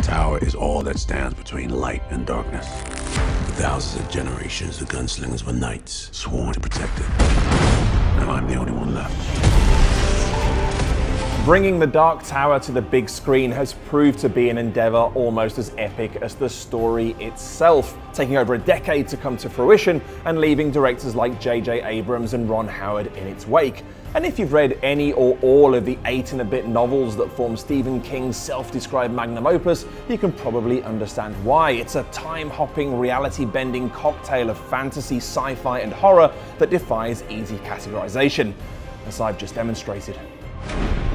Tower is all that stands between light and darkness. For thousands of generations, the gunslingers were knights, sworn to protect it. And I'm the only one left. Bringing the Dark Tower to the big screen has proved to be an endeavor almost as epic as the story itself, taking over a decade to come to fruition and leaving directors like J.J. Abrams and Ron Howard in its wake. And if you've read any or all of the 8-and-a-bit novels that form Stephen King's self-described magnum opus, you can probably understand why. It's a time-hopping, reality-bending cocktail of fantasy, sci-fi, and horror that defies easy categorization, as I've just demonstrated.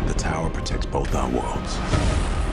The tower protects both our worlds.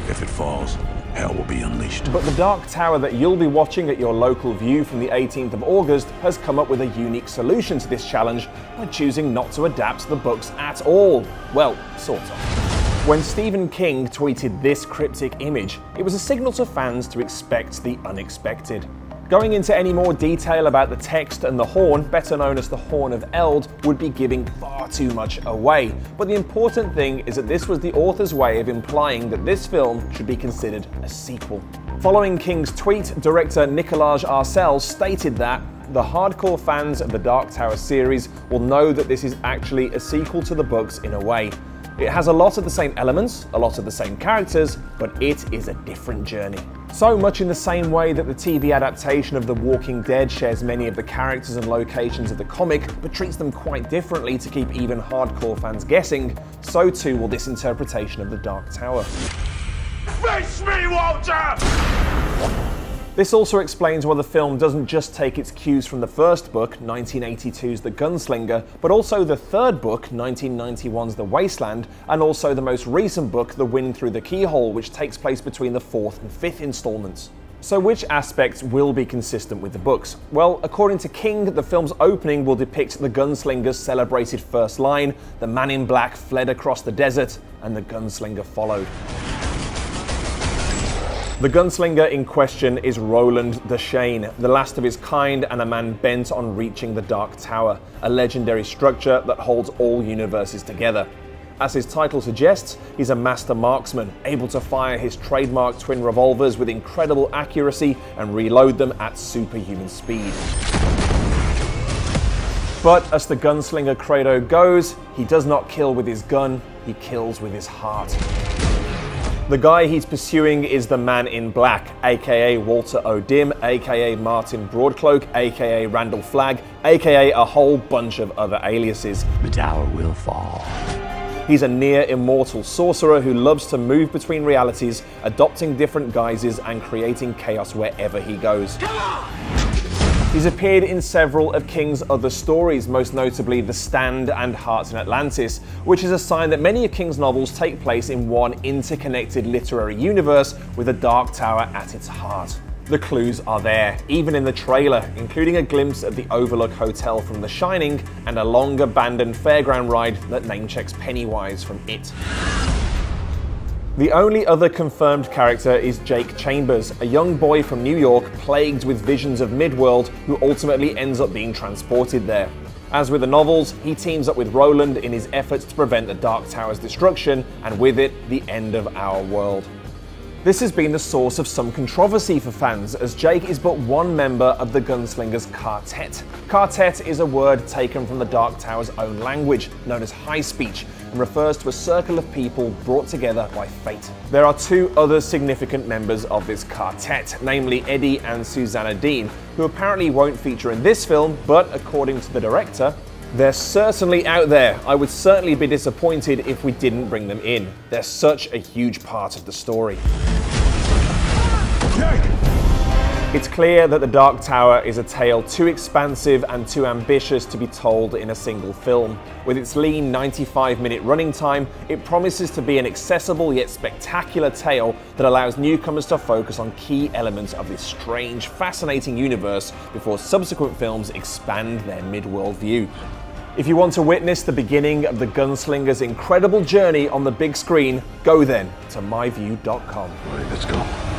If it falls, hell will be unleashed. But the Dark Tower that you'll be watching at your local View from the 18th of August has come up with a unique solution to this challenge by choosing not to adapt the books at all. Well, sort of. When Stephen King tweeted this cryptic image, it was a signal to fans to expect the unexpected. Going into any more detail about the text and the horn, better known as the Horn of Eld, would be giving far too much away. But the important thing is that this was the author's way of implying that this film should be considered a sequel. Following King's tweet, director Nikolaj Arcel stated that the hardcore fans of the Dark Tower series will know that this is actually a sequel to the books in a way. It has a lot of the same elements, a lot of the same characters, but it is a different journey. So much in the same way that the TV adaptation of The Walking Dead shares many of the characters and locations of the comic, but treats them quite differently to keep even hardcore fans guessing, so too will this interpretation of the Dark Tower. Face me, Walter! This also explains why the film doesn't just take its cues from the first book, 1982's The Gunslinger, but also the third book, 1991's The Wasteland, and also the most recent book, The Wind Through the Keyhole, which takes place between the fourth and fifth installments. So which aspects will be consistent with the books? Well, according to King, the film's opening will depict the gunslinger's celebrated first line, the man in black fled across the desert, and the gunslinger followed. The gunslinger in question is Roland Deschain, the last of his kind and a man bent on reaching the Dark Tower, a legendary structure that holds all universes together. As his title suggests, he's a master marksman, able to fire his trademark twin revolvers with incredible accuracy and reload them at superhuman speed. But as the gunslinger credo goes, he does not kill with his gun, he kills with his heart. The guy he's pursuing is the Man in Black, aka Walter O'Dim, aka Martin Broadcloak, aka Randall Flagg, aka a whole bunch of other aliases. The tower will fall. He's a near-immortal sorcerer who loves to move between realities, adopting different guises and creating chaos wherever he goes. He's appeared in several of King's other stories, most notably The Stand and Hearts in Atlantis, which is a sign that many of King's novels take place in one interconnected literary universe with a Dark Tower at its heart. The clues are there, even in the trailer, including a glimpse of the Overlook Hotel from The Shining and a long-abandoned fairground ride that name-checks Pennywise from It. The only other confirmed character is Jake Chambers, a young boy from New York plagued with visions of Midworld who ultimately ends up being transported there. As with the novels, he teams up with Roland in his efforts to prevent the Dark Tower's destruction and with it, the end of our world. This has been the source of some controversy for fans, as Jake is but one member of the Gunslingers Quartet. Quartet is a word taken from the Dark Tower's own language, known as High Speech, and refers to a circle of people brought together by fate. There are two other significant members of this quartet, namely Eddie and Susanna Dean, who apparently won't feature in this film, but according to the director, they're certainly out there. I would certainly be disappointed if we didn't bring them in. They're such a huge part of the story. It's clear that The Dark Tower is a tale too expansive and too ambitious to be told in a single film. With its lean 95-minute running time, it promises to be an accessible yet spectacular tale that allows newcomers to focus on key elements of this strange, fascinating universe before subsequent films expand their mid-world view. If you want to witness the beginning of the Gunslinger's incredible journey on the big screen, go then to myview.com. All right, let's go.